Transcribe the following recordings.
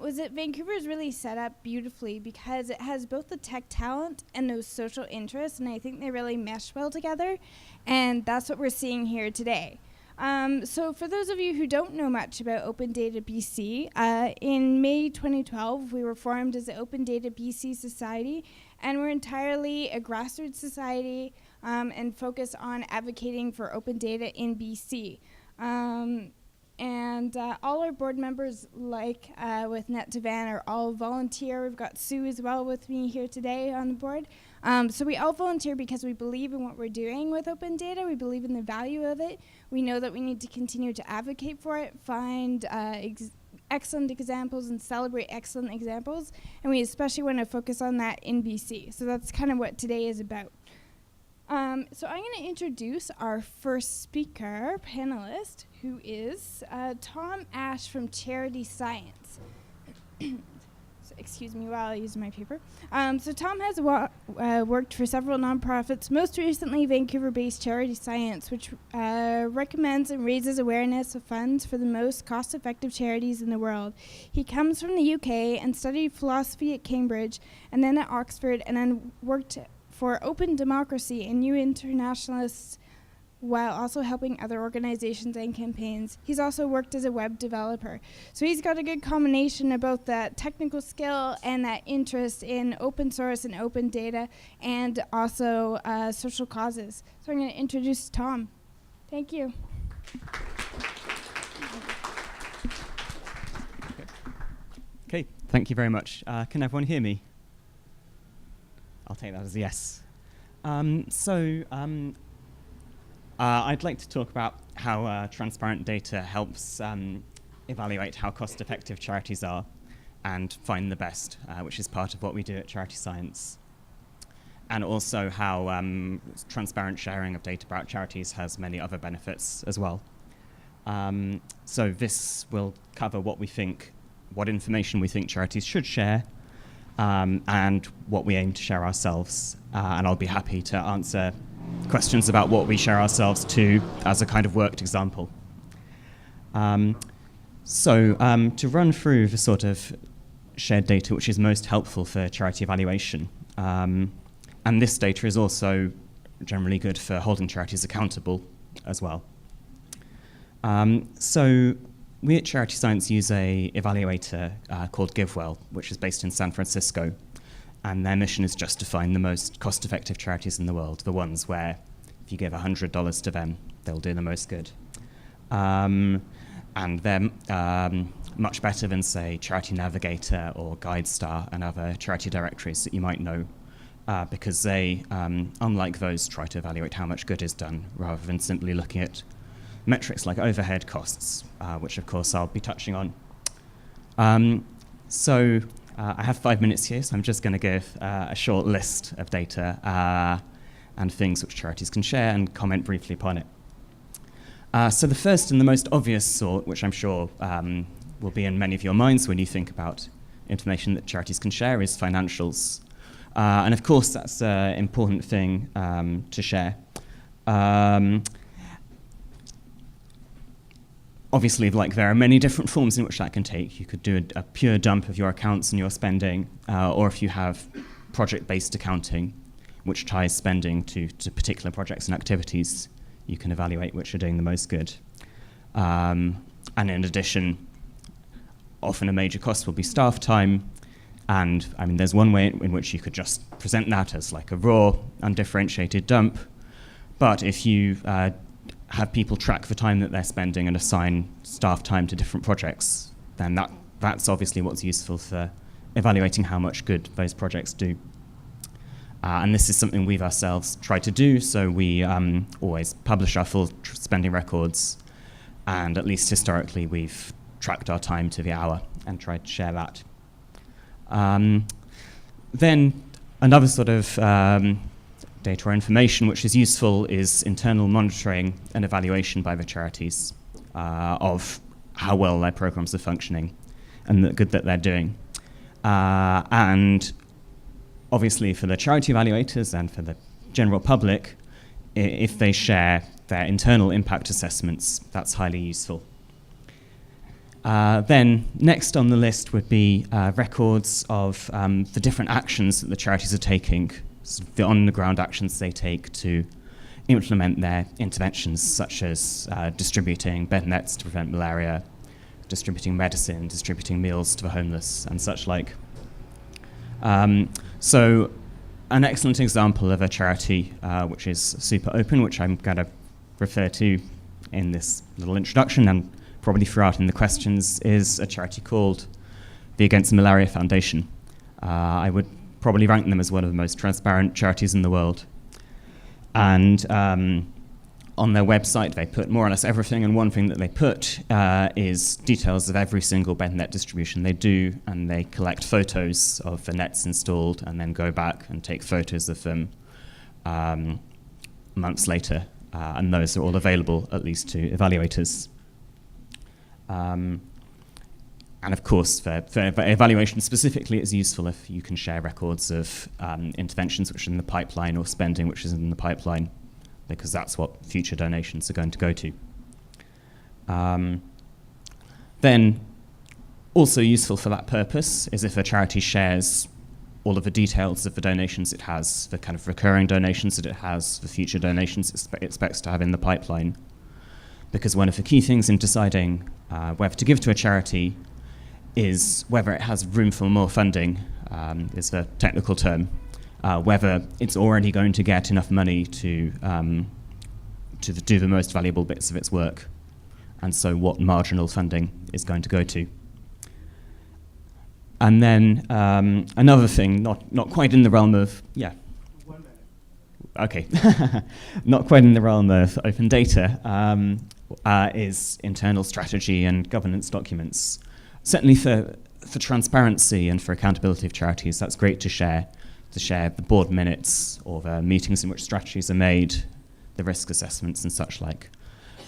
was that Vancouver is really set up beautifully because it has both the tech talent and those social interests, and I think they really mesh well together, and that's what we're seeing here today. So for those of you who don't know much about OpenData BC, in May 2012, we were formed as the OpenData BC Society, and we're entirely a grassroots society and focus on advocating for open data in BC. And all our board members, like with Net2Van, are all volunteer. We've got Sue as well with me here today on the board. So we all volunteer because we believe in what we're doing with open data. We believe in the value of it. We know that we need to continue to advocate for it, find excellent examples and celebrate excellent examples. And we especially want to focus on that in BC. So that's kind of what today is about. So I'm going to introduce our first speaker, panelist, who is Tom Ash from Charity Science. So excuse me while I use my paper. So Tom has worked for several nonprofits, most recently Vancouver-based Charity Science, which recommends and raises awareness of funds for the most cost-effective charities in the world. He comes from the UK and studied philosophy at Cambridge and then at Oxford, and then worked for Open Democracy and New Internationalists while also helping other organizations and campaigns. He's also worked as a web developer. So he's got a good combination of both that technical skill and that interest in open source and open data, and also social causes. So I'm going to introduce Tom. Thank you. Okay, thank you very much. Can everyone hear me? I'll take that as a yes. I'd like to talk about how transparent data helps evaluate how cost-effective charities are and find the best, which is part of what we do at Charity Science. And also how transparent sharing of data about charities has many other benefits as well. So this will cover what information we think charities should share, and what we aim to share ourselves. And I'll be happy to answer questions about what we share ourselves to as a kind of worked example. To run through the sort of shared data which is most helpful for charity evaluation, and this data is also generally good for holding charities accountable as well. We at Charity Science use a evaluator called GiveWell, which is based in San Francisco, and their mission is just to find the most cost-effective charities in the world, the ones where if you give $100 to them, they'll do the most good. And they're much better than, say, Charity Navigator or GuideStar and other charity directories that you might know, because they, unlike those, try to evaluate how much good is done rather than simply looking at metrics like overhead costs, which of course I'll be touching on. I have 5 minutes here, so I'm just going to give a short list of data and things which charities can share and comment briefly upon it. So the first and the most obvious sort, which I'm sure will be in many of your minds when you think about information that charities can share, is financials. And of course that's an important thing to share. Obviously, there are many different forms in which that can take. You could do a pure dump of your accounts and your spending, or if you have project-based accounting, which ties spending to particular projects and activities, you can evaluate which are doing the most good. And in addition, often a major cost will be staff time, and there's one way in which you could just present that as like a raw, undifferentiated dump, but if you have people track the time that they're spending and assign staff time to different projects, then that's obviously what's useful for evaluating how much good those projects do. And this is something we've ourselves tried to do, so we always publish our full spending records, and at least historically we've tracked our time to the hour and tried to share that. Then another sort of data or information which is useful is internal monitoring and evaluation by the charities of how well their programs are functioning and the good that they're doing. And obviously for the charity evaluators and for the general public, if they share their internal impact assessments, that's highly useful. Then next on the list would be records of the different actions that the charities are taking, so the on-the-ground actions they take to implement their interventions, such as distributing bed nets to prevent malaria, distributing medicine, distributing meals to the homeless, and such like. So an excellent example of a charity which is super open, which I'm going to refer to in this little introduction and probably throughout in the questions, is a charity called the Against Malaria Foundation. I would probably rank them as one of the most transparent charities in the world. And on their website, they put more or less everything, and one thing that they put is details of every single bed net distribution they do, and they collect photos of the nets installed and then go back and take photos of them months later, and those are all available at least to evaluators. And of course, for evaluation specifically, it's useful if you can share records of interventions which are in the pipeline or spending which is in the pipeline, because that's what future donations are going to go to. Then, also useful for that purpose is if a charity shares all of the details of the donations it has, the kind of recurring donations that it has, the future donations it expects to have in the pipeline. Because one of the key things in deciding whether to give to a charity is whether it has room for more funding, is the technical term, whether it's already going to get enough money to do the most valuable bits of its work, and so what marginal funding is going to go to. And then another thing, not quite in the realm of, yeah. 1 minute. Okay, not quite in the realm of open data, is internal strategy and governance documents. Certainly for transparency and for accountability of charities, that's great to share the board minutes or the meetings in which strategies are made, the risk assessments and such like.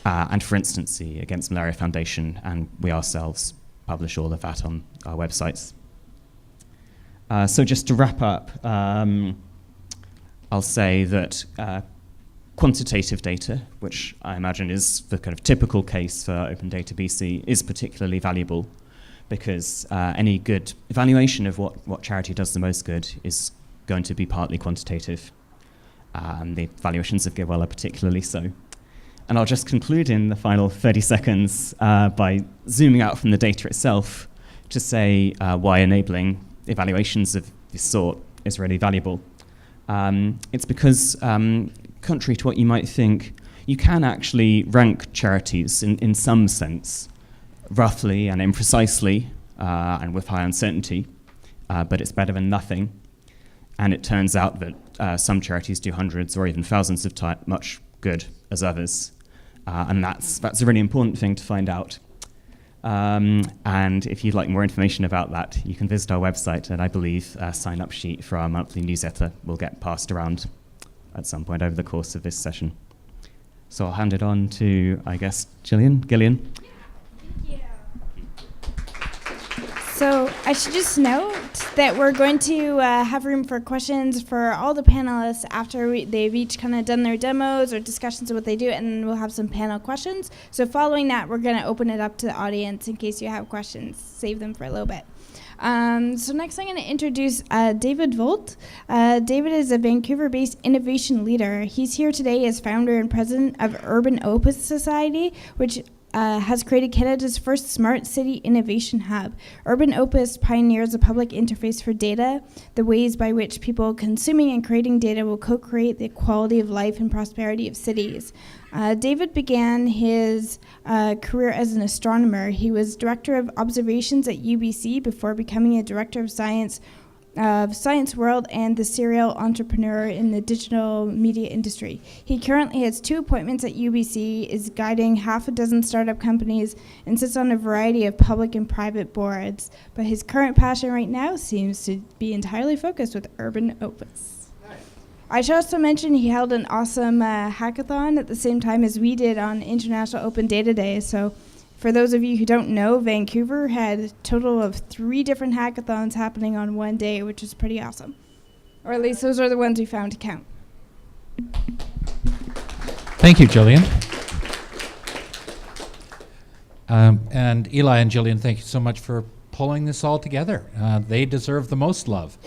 And for instance, the Against Malaria Foundation and we ourselves publish all of that on our websites. So just to wrap up, I'll say that quantitative data, which I imagine is the kind of typical case for OpenData BC, is particularly valuable, because any good evaluation of what charity does the most good is going to be partly quantitative. And the evaluations of GiveWell are particularly so. And I'll just conclude in the final 30 seconds by zooming out from the data itself to say why enabling evaluations of this sort is really valuable. It's because, contrary to what you might think, you can actually rank charities in some sense, roughly and imprecisely, and with high uncertainty, but it's better than nothing. And it turns out that some charities do hundreds or even thousands of times much good as others, and that's a really important thing to find out. And if you'd like more information about that, you can visit our website, and I believe a sign-up sheet for our monthly newsletter will get passed around at some point over the course of this session. So I'll hand it on to, I guess, Gillian. So I should just note that we're going to have room for questions for all the panelists after they've each kind of done their demos or discussions of what they do, and we'll have some panel questions. So following that, we're going to open it up to the audience in case you have questions. Save them for a little bit. So next I'm going to introduce David Vogt. David is a Vancouver-based innovation leader. He's here today as founder and president of Urban Opus Society, which has created Canada's first smart city innovation hub. Urban Opus pioneers a public interface for data, the ways by which people consuming and creating data will co-create the quality of life and prosperity of cities. David began his career as an astronomer. He was director of observations at UBC before becoming a director of Science World and the serial entrepreneur in the digital media industry. He currently has 2 appointments at UBC, is guiding half a dozen startup companies, and sits on a variety of public and private boards. But his current passion right now seems to be entirely focused with Urban Opus. Nice. I should also mention he held an awesome hackathon at the same time as we did on International Open Data Day. So for those of you who don't know, Vancouver had a total of 3 different hackathons happening on one day, which is pretty awesome. Or at least those are the ones we found to count. Thank you, Jillian. And Eli and Jillian, thank you so much for pulling this all together. They deserve the most love.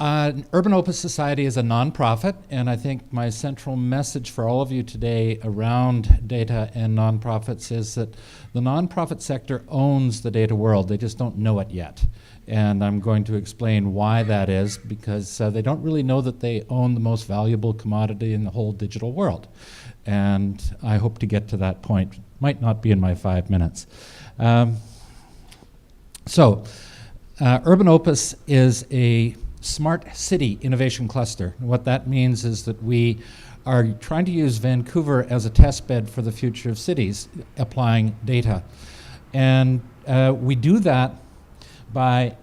Urban Opus Society is a nonprofit, and I think my central message for all of you today around data and nonprofits is that the nonprofit sector owns the data world. They just don't know it yet. And I'm going to explain why that is, because they don't really know that they own the most valuable commodity in the whole digital world. And I hope to get to that point. Might not be in my 5 minutes. Urban Opus is a smart city innovation cluster. And what that means is that we are trying to use Vancouver as a test bed for the future of cities, applying data. And we do that by,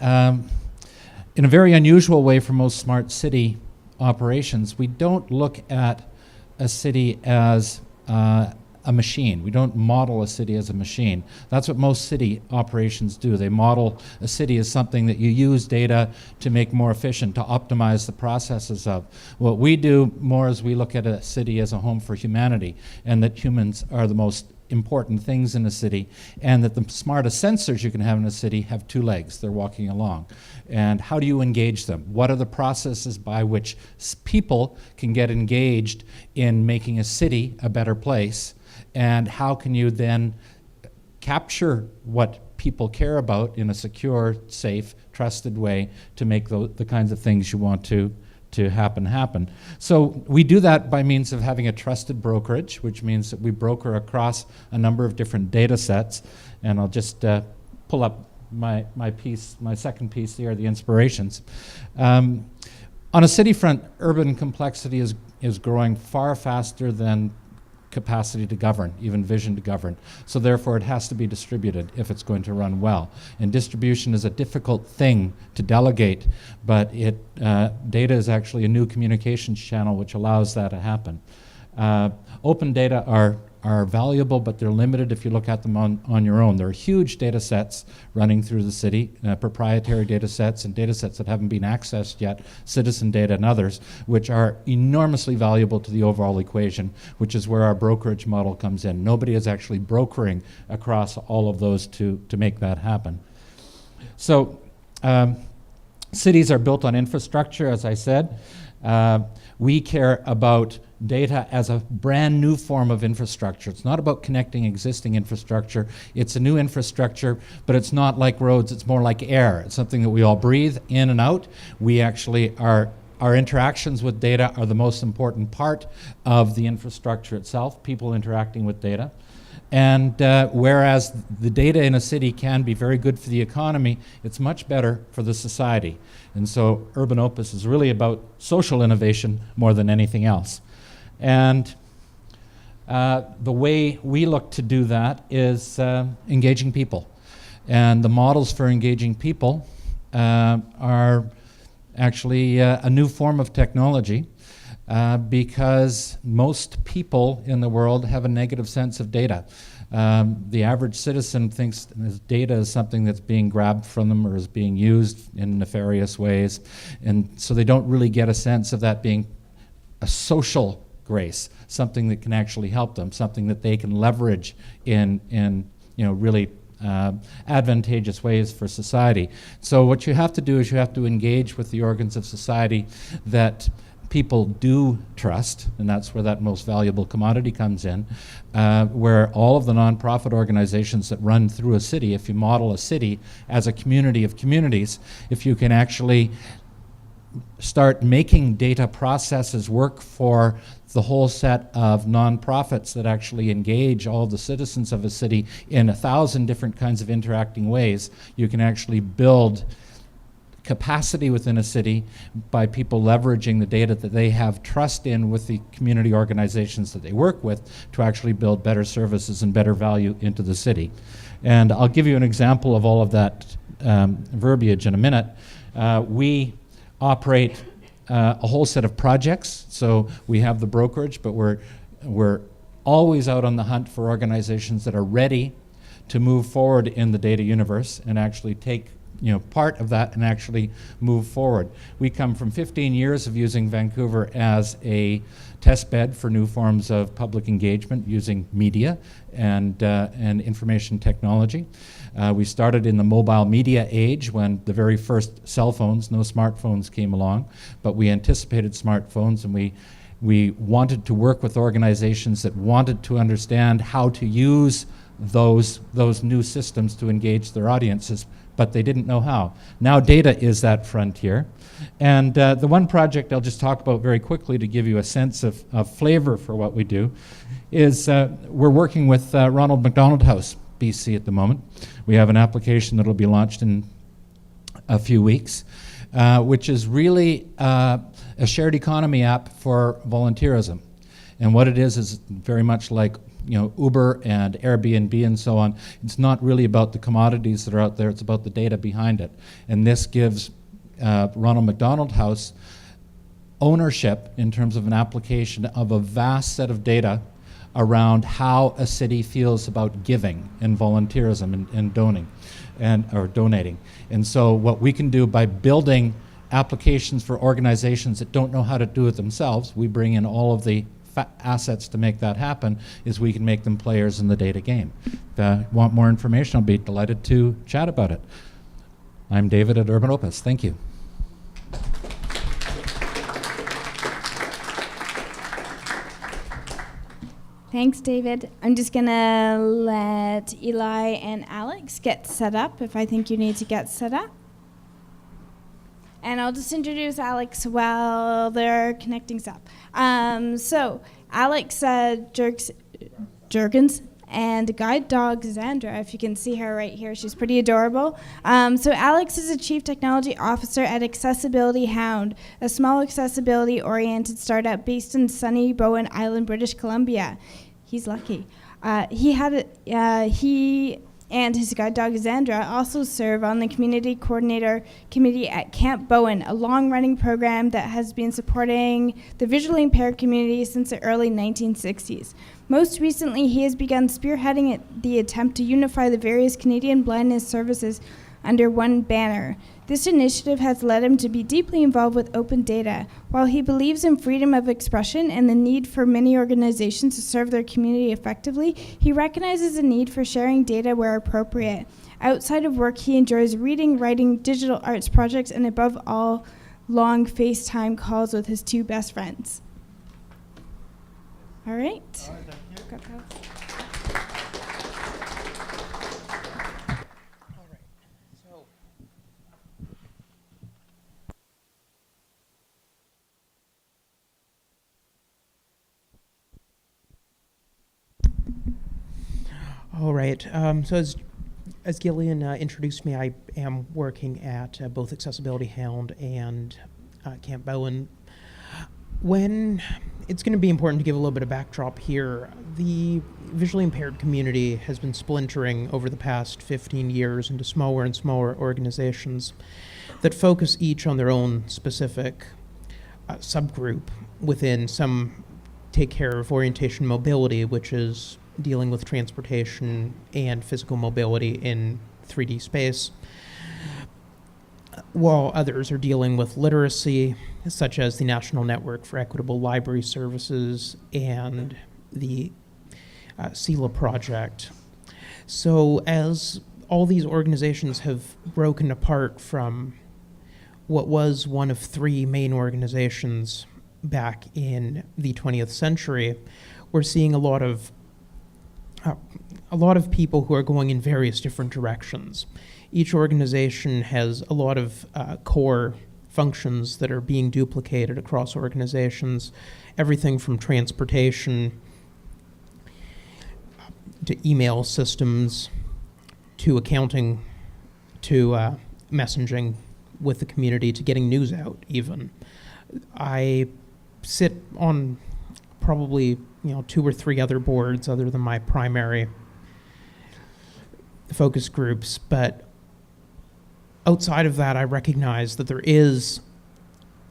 in a very unusual way for most smart city operations, we don't look at a city as a machine. We don't model a city as a machine. That's what most city operations do. They model a city as something that you use data to make more efficient, to optimize the processes of. What we do more is we look at a city as a home for humanity, and that humans are the most important things in a city, and that the smartest sensors you can have in a city have two legs. They're walking along. And how do you engage them? What are the processes by which people can get engaged in making a city a better place? And how can you then capture what people care about in a secure, safe, trusted way to make the kinds of things you want to happen. So we do that by means of having a trusted brokerage, which means that we broker across a number of different data sets. And I'll just pull up my second piece here, the inspirations. On a city front, urban complexity is growing far faster than capacity to govern, even vision to govern. So therefore it has to be distributed if it's going to run well. And distribution is a difficult thing to delegate, but data is actually a new communications channel which allows that to happen. Open data are valuable, but they're limited if you look at them on your own. There are huge data sets running through the city, proprietary data sets and data sets that haven't been accessed yet, citizen data and others, which are enormously valuable to the overall equation, which is where our brokerage model comes in. Nobody is actually brokering across all of those to make that happen. So cities are built on infrastructure, as I said. We care about data as a brand new form of infrastructure. It's not about connecting existing infrastructure. It's a new infrastructure, but it's not like roads. It's more like air. It's something that we all breathe in and out. We actually our interactions with data are the most important part of the infrastructure itself, people interacting with data. And whereas the data in a city can be very good for the economy, it's much better for the society. And so Urban Opus is really about social innovation more than anything else. And the way we look to do that is engaging people. And the models for engaging people are actually a new form of technology because most people in the world have a negative sense of data. The average citizen thinks data is something that's being grabbed from them or is being used in nefarious ways. And so they don't really get a sense of that being a social grace, something that can actually help them, something that they can leverage in really advantageous ways for society. So what you have to do is you have to engage with the organs of society that people do trust, and that's where that most valuable commodity comes in, where all of the nonprofit organizations that run through a city, if you model a city as a community of communities, if you can actually start making data processes work for the whole set of nonprofits that actually engage all the citizens of a city in 1,000 different kinds of interacting ways, you can actually build capacity within a city by people leveraging the data that they have trust in with the community organizations that they work with to actually build better services and better value into the city. And I'll give you an example of all of that verbiage in a minute. We operate a whole set of projects. So we have the brokerage, but we're always out on the hunt for organizations that are ready to move forward in the data universe and actually take part of that and actually move forward. We come from 15 years of using Vancouver as a test bed for new forms of public engagement using media and information technology. We started in the mobile media age when the very first cell phones, no smartphones, came along, but we anticipated smartphones, and we wanted to work with organizations that wanted to understand how to use those new systems to engage their audiences, but they didn't know how. Now data is that frontier. And the one project I'll just talk about very quickly to give you a sense of flavor for what we do is we're working with Ronald McDonald House, BC at the moment. We have an application that will be launched in a few weeks, which is really a shared economy app for volunteerism. And what it is very much like Uber and Airbnb and so on. It's not really about the commodities that are out there, it's about the data behind it. And this gives Ronald McDonald House ownership in terms of an application of a vast set of data around how a city feels about giving and volunteerism and donating. And so what we can do by building applications for organizations that don't know how to do it themselves, we bring in all of the assets to make that happen, is we can make them players in the data game. If you want more information, I'll be delighted to chat about it. I'm David at Urban Opus. Thank you. Thanks, David. I'm just going to let Eli and Alex get set up if I think you need to get set up. And I'll just introduce Alex while they're connecting up. So Alex Jurgensen and guide dog Xandra, if you can see her right here, she's pretty adorable. So Alex is a Chief Technology Officer at Accessibility Hound, a small accessibility-oriented startup based in sunny Bowen Island, British Columbia. He's lucky. He and his guide dog Xandra also serve on the Community Coordinator Committee at Camp Bowen, a long-running program that has been supporting the visually impaired community since the early 1960s. Most recently, he has begun spearheading the attempt to unify the various Canadian blindness services under one banner. This initiative has led him to be deeply involved with OpenData. While he believes in freedom of expression and the need for many organizations to serve their community effectively, he recognizes the need for sharing data where appropriate. Outside of work, he enjoys reading, writing, digital arts projects, and above all, long FaceTime calls with his two best friends. All right. Thank you. All right. So as Gillian introduced me, I am working at both Accessibility Hound and Camp Bowen. When it's going to be important to give a little bit of backdrop here, the visually impaired community has been splintering over the past 15 years into smaller and smaller organizations that focus each on their own specific subgroup within. Some take care of orientation mobility, which is dealing with transportation and physical mobility in 3D space, while others are dealing with literacy, such as the National Network for Equitable Library Services and the CELA project. So as all these organizations have broken apart from what was one of three main organizations back in the 20th century, we're seeing a lot of people who are going in various different directions. Each organization has a lot of core functions that are being duplicated across organizations, everything from transportation to email systems to accounting to messaging with the community to getting news out even. I sit on probably two or three other boards other than my primary focus groups, but outside of that, I recognize that there is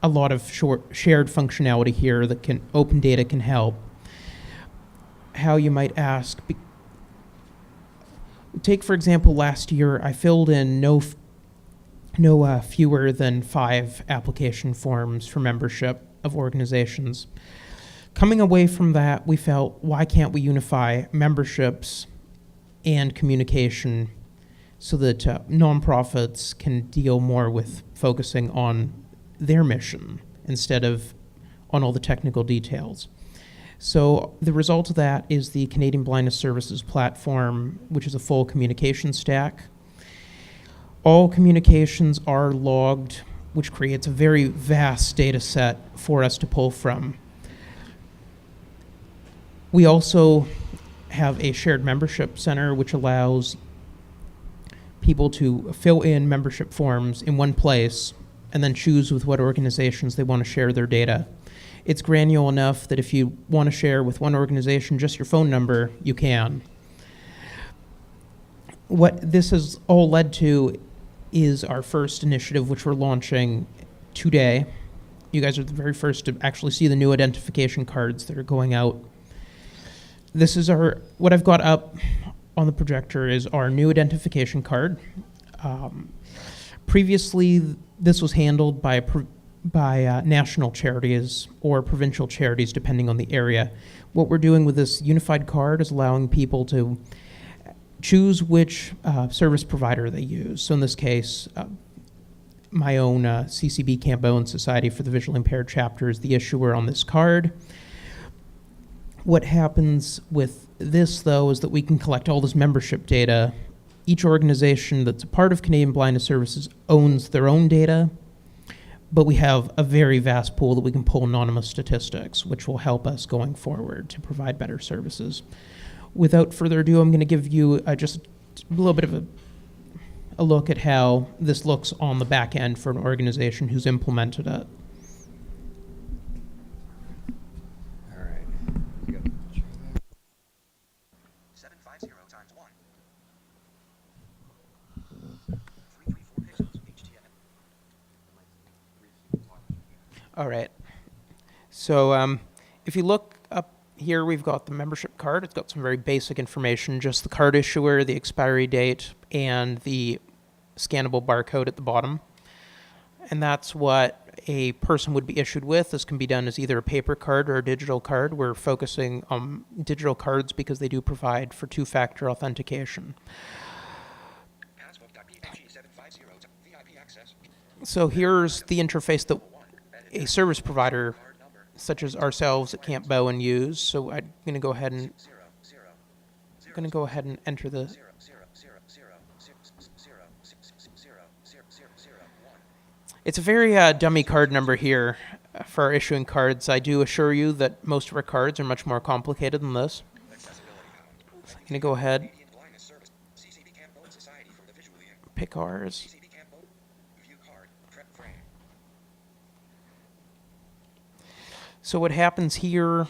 a lot of shared functionality here that OpenData can help. How, you might ask? Take, for example, last year I filled in no fewer than 5 application forms for membership of organizations. Coming away from that, we felt, why can't we unify memberships and communication so that nonprofits can deal more with focusing on their mission instead of on all the technical details. So the result of that is the Canadian Blindness Services platform, which is a full communication stack. All communications are logged, which creates a very vast data set for us to pull from. We also have a shared membership center, which allows people to fill in membership forms in one place and then choose with what organizations they want to share their data. It's granular enough that if you want to share with one organization just your phone number, you can. What this has all led to is our first initiative, which we're launching today. You guys are the very first to actually see the new identification cards that are going out. This is what I've got up on the projector is our new identification card. Previously, this was handled by national charities or provincial charities, depending on the area. What we're doing with this unified card is allowing people to choose which service provider they use. So in this case, my own CCB Camp Bowen Society for the Visually Impaired chapter is the issuer on this card. What happens with this, though, is that we can collect all this membership data. Each organization that's a part of Canadian Blindness Services owns their own data, but we have a very vast pool that we can pull anonymous statistics, which will help us going forward to provide better services. Without further ado, I'm going to give you just a little bit of a look at how this looks on the back end for an organization who's implemented it. All right. 750 times 1. 334 pixels HTML. All right. So if you look up here, we've got the membership card. It's got some very basic information, just the card issuer, the expiry date, and the scannable barcode at the bottom. And that's what a person would be issued with. This can be done as either a paper card or a digital card. We're focusing on digital cards because they do provide for two-factor authentication. So here's the interface that a service provider such as ourselves at Camp Bowen use. So I'm going to go ahead and enter the. It's a very dummy card number here for our issuing cards. I do assure you that most of our cards are much more complicated than this. So I'm going to go ahead, pick ours. So what happens here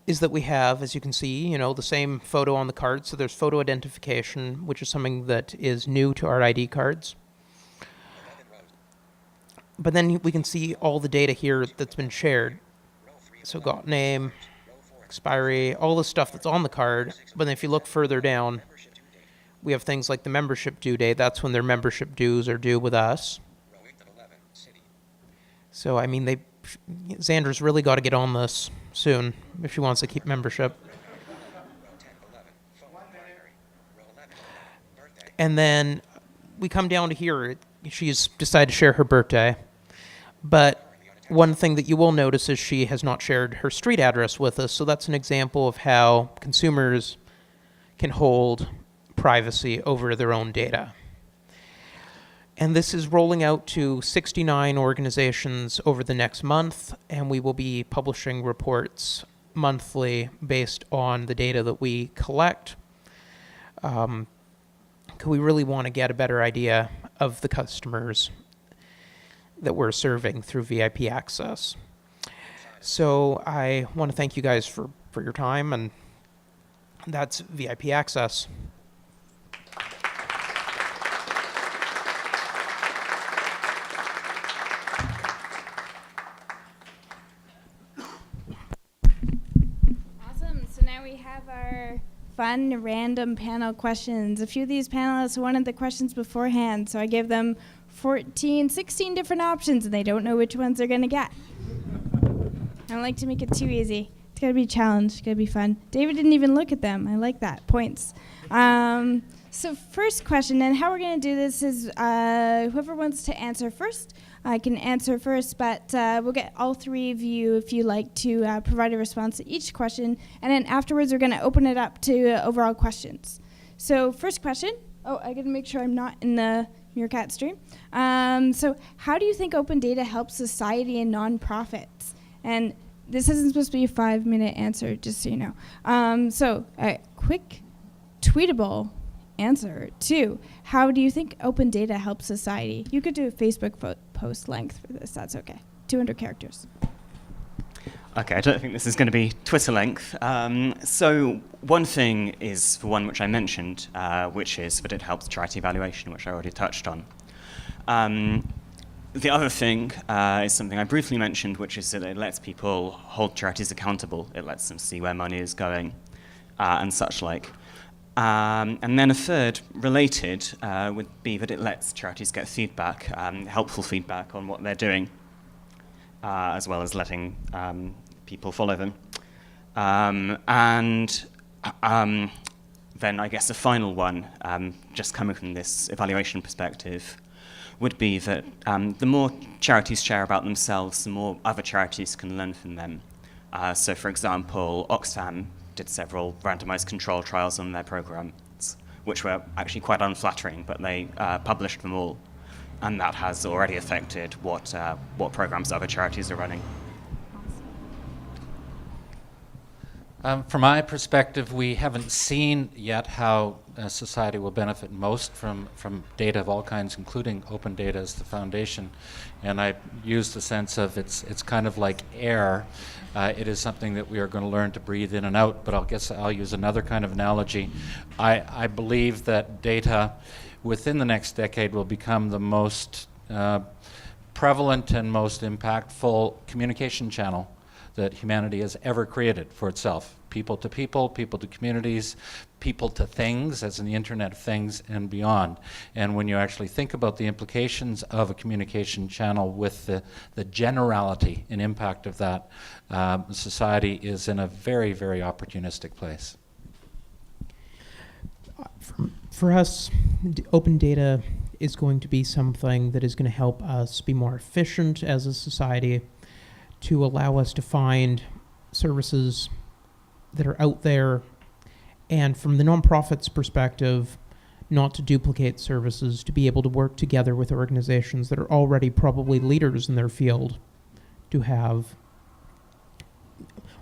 is that we have, as you can see, the same photo on the card. So there's photo identification, which is something that is new to our ID cards. But then we can see all the data here that's been shared. So got name, expiry, all the stuff that's on the card. But then if you look further down, we have things like the membership due date. That's when their membership dues are due with us. So, I mean, Xander's really got to get on this soon if she wants to keep membership. And then we come down to here. She's decided to share her birthday. But one thing that you will notice is she has not shared her street address with us. So that's an example of how consumers can hold privacy over their own data. And this is rolling out to 69 organizations over the next month, and we will be publishing reports monthly based on the data that we collect. We really want to get a better idea of the customers that we're serving through VIP access. So I want to thank you guys for your time, and that's VIP access. fun, random panel questions. A few of these panelists wanted the questions beforehand, so I gave them 16 different options, and they don't know which ones they're going to get. I don't like to make it too easy. It's got to be a challenge. It's got to be fun. David didn't even look at them. I like that. Points. So first question, and how we're going to do this is whoever wants to answer first can answer first, but we'll get all three of you, if you like, to provide a response to each question, and then afterwards we're going to open it up to overall questions. So first question. Oh, I got to make sure I'm not in the Meerkat stream. So how do you think OpenData helps society and nonprofits? And this isn't supposed to be a 5-minute answer, just so you know. So a quick, tweetable answer. 2, how do you think OpenData helps society? You could do a Facebook post length for this. That's okay. 200 characters. Okay, I don't think this is going to be Twitter length. So one thing is for one which I mentioned, which is that it helps charity evaluation, which I already touched on. The other thing is something I briefly mentioned, which is that it lets people hold charities accountable. It lets them see where money is going and such like. And then a third, related, would be that it lets charities get feedback, helpful feedback on what they're doing, as well as letting people follow them. And then I guess a final one, just coming from this evaluation perspective, would be that the more charities share about themselves, the more other charities can learn from them. So for example, Oxfam did several randomized control trials on their programs, which were actually quite unflattering, but they published them all. And that has already affected what programs other charities are running. From my perspective, we haven't seen yet how society will benefit most from data of all kinds, including open data as the foundation. And I use the sense of it's kind of like air. It is something that we are going to learn to breathe in and out, but I'll use another kind of analogy. I believe that data within the next decade will become the most prevalent and most impactful communication channel that humanity has ever created for itself. People to communities, people to things, as in the Internet of Things and beyond. And when you actually think about the implications of a communication channel with the generality and impact of that, society is in a very, very opportunistic place. For us, open data is going to be something that is going to help us be more efficient as a society, to allow us to find services that are out there, and from the nonprofit's perspective, not to duplicate services, to be able to work together with organizations that are already probably leaders in their field, to have,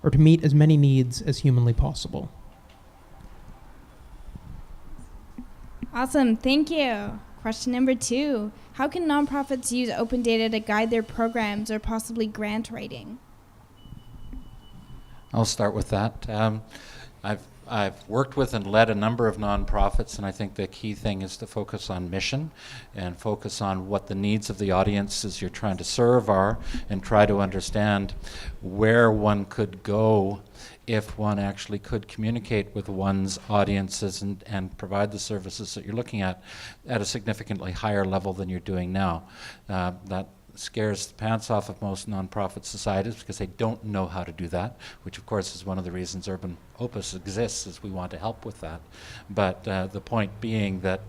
or to meet as many needs as humanly possible. Awesome, thank you. Question number 2, how can nonprofits use open data to guide their programs or possibly grant writing? I'll start with that. I've worked with and led a number of nonprofits, and I think the key thing is to focus on mission and focus on what the needs of the audiences you're trying to serve are, and try to understand where one could go if one actually could communicate with one's audiences and provide the services that you're looking at a significantly higher level than you're doing now. That scares the pants off of most nonprofit societies because they don't know how to do that, which of course is one of the reasons Urban Opus exists, is we want to help with that. But the point being that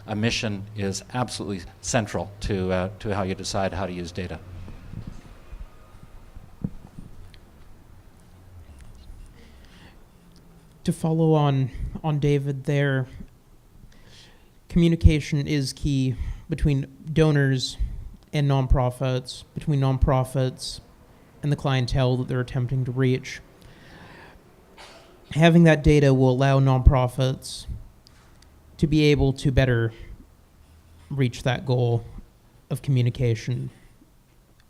a mission is absolutely central to how you decide how to use data. To follow on David there, communication is key between donors and nonprofits, between nonprofits and the clientele that they're attempting to reach. Having that data will allow nonprofits to be able to better reach that goal of communication.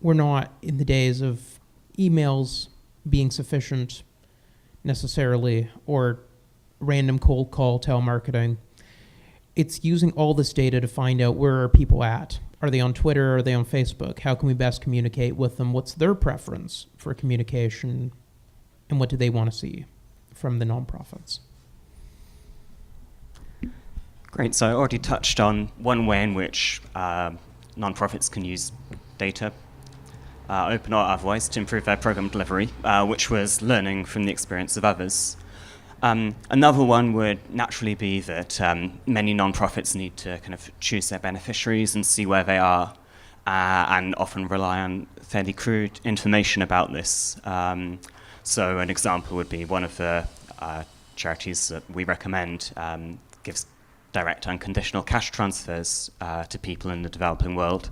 We're not in the days of emails being sufficient necessarily, or random cold call telemarketing. It's using all this data to find out where are people at. Are they on Twitter? Are they on Facebook? How can we best communicate with them? What's their preference for communication? And what do they want to see from the nonprofits? Great. So I already touched on one way in which nonprofits can use data, open or otherwise, to improve their program delivery, which was learning from the experience of others. Another one would naturally be that many nonprofits need to kind of choose their beneficiaries and see where they are, and often rely on fairly crude information about this. So an example would be one of the charities that we recommend gives direct unconditional cash transfers to people in the developing world.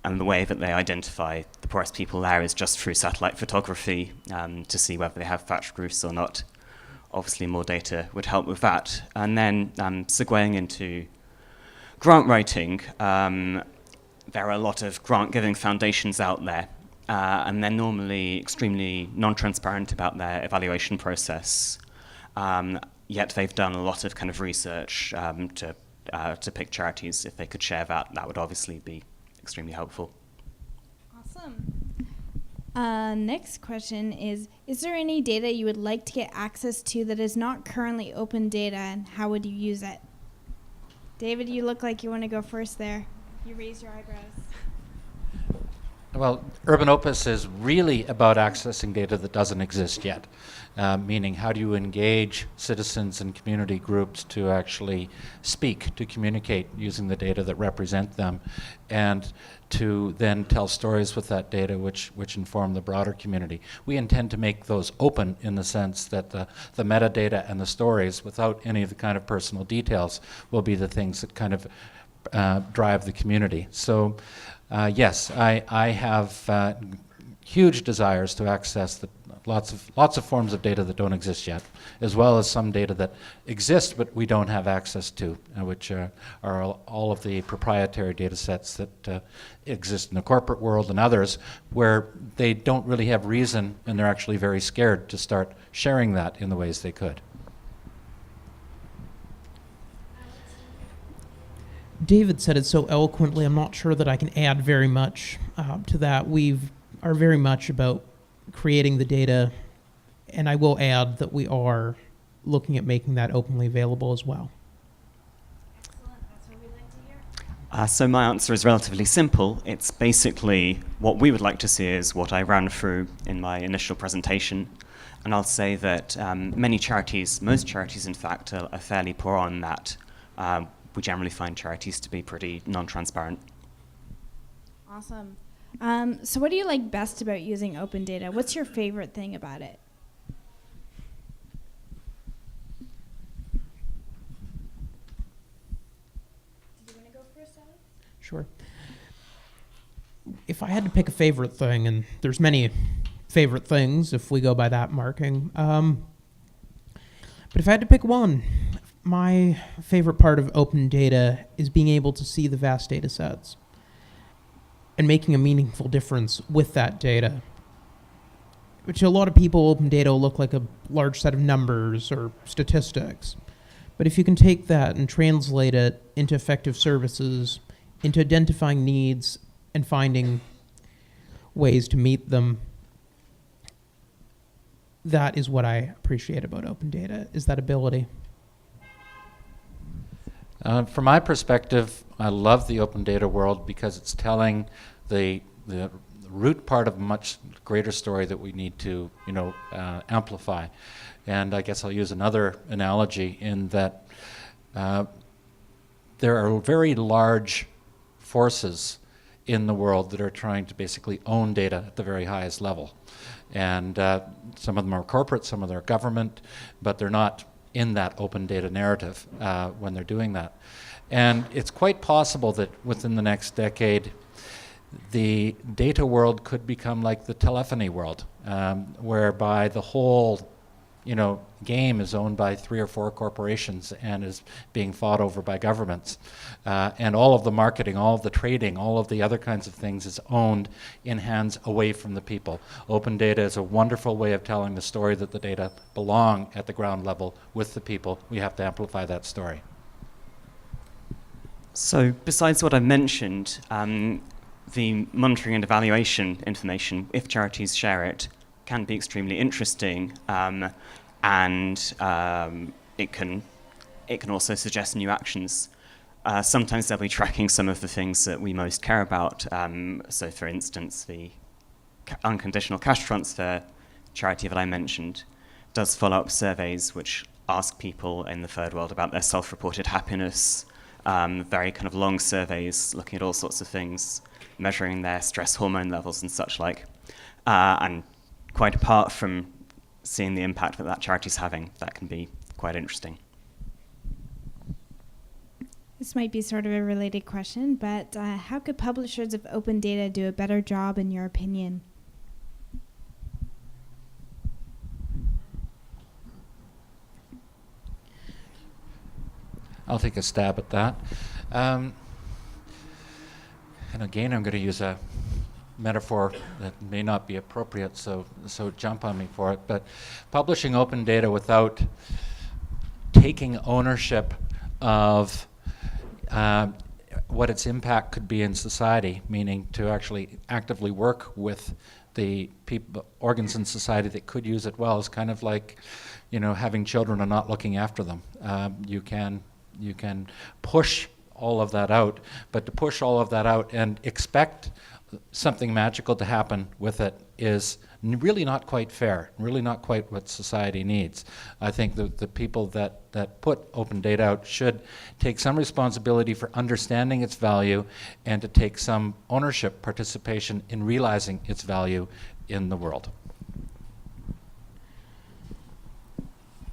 And the way that they identify the poorest people there is just through satellite photography to see whether they have thatched roofs or not. Obviously, more data would help with that. And then segueing into grant writing, there are a lot of grant-giving foundations out there, and they're normally extremely non-transparent about their evaluation process. Yet they've done a lot of kind of research to pick charities. If they could share that, that would obviously be extremely helpful. Awesome. Next question is there any data you would like to get access to that is not currently open data, and how would you use it? David, you look like you want to go first there. You raise your eyebrows. Well, Urban Opus is really about accessing data that doesn't exist yet, meaning how do you engage citizens and community groups to actually speak, to communicate using the data that represent them, and to then tell stories with that data which inform the broader community. We intend to make those open in the sense that the metadata and the stories, without any of the kind of personal details, will be the things that kind of drive the community. So yes, I have huge desires to access lots of forms of data that don't exist yet, as well as some data that exist but we don't have access to, which are all of the proprietary data sets that exist in the corporate world and others, where they don't really have reason and they're actually very scared to start sharing that in the ways they could. David said it so eloquently, I'm not sure that I can add very much to that. We are very much about creating the data, and I will add that we are looking at making that openly available as well. Excellent. That's what we like to hear. So my answer is relatively simple. It's basically what we would like to see is what I ran through in my initial presentation. And I'll say that most charities in fact, are fairly poor on that. We generally find charities to be pretty non-transparent. Awesome. So what do you like best about using open data? What's your favorite thing about it? Do you want to go first, Alex? Sure. If I had to pick a favorite thing, and there's many favorite things if we go by that marking, but if I had to pick one, my favorite part of open data is being able to see the vast data sets and making a meaningful difference with that data. Which to a lot of people, open data will look like a large set of numbers or statistics. But if you can take that and translate it into effective services, into identifying needs and finding ways to meet them, that is what I appreciate about open data, is that ability. From my perspective, I love the open data world because it's telling the root part of a much greater story that we need to, amplify. And I guess I'll use another analogy in that there are very large forces in the world that are trying to basically own data at the very highest level. And some of them are corporate, some of them are government, but they're not in that open data narrative when they're doing that. And it's quite possible that within the next decade, the data world could become like the telephony world, whereby the whole game is owned by 3 or 4 corporations and is being fought over by governments. And all of the marketing, all of the trading, all of the other kinds of things is owned in hands away from the people. Open data is a wonderful way of telling the story that the data belong at the ground level with the people. We have to amplify that story. So besides what I mentioned, the monitoring and evaluation information, if charities share it, can be extremely interesting, and it can it can also suggest new actions. Sometimes they'll be tracking some of the things that we most care about. So for instance, the unconditional cash transfer charity that I mentioned does follow-up surveys which ask people in the third world about their self-reported happiness, very kind of long surveys looking at all sorts of things, measuring their stress hormone levels and such like. And quite apart from seeing the impact that that charity's having, that can be quite interesting. This might be sort of a related question, but how could publishers of open data do a better job, in your opinion? I'll take a stab at that. And again, I'm going to use a metaphor that may not be appropriate, so jump on me for it. But publishing open data without taking ownership of what its impact could be in society, meaning to actually actively work with the organs in society that could use it well, is kind of like, having children and not looking after them. You can push all of that out, but to push all of that out and expect something magical to happen with it is really not quite fair, really not quite what society needs. I think the people that put open data out should take some responsibility for understanding its value and to take some ownership participation in realizing its value in the world.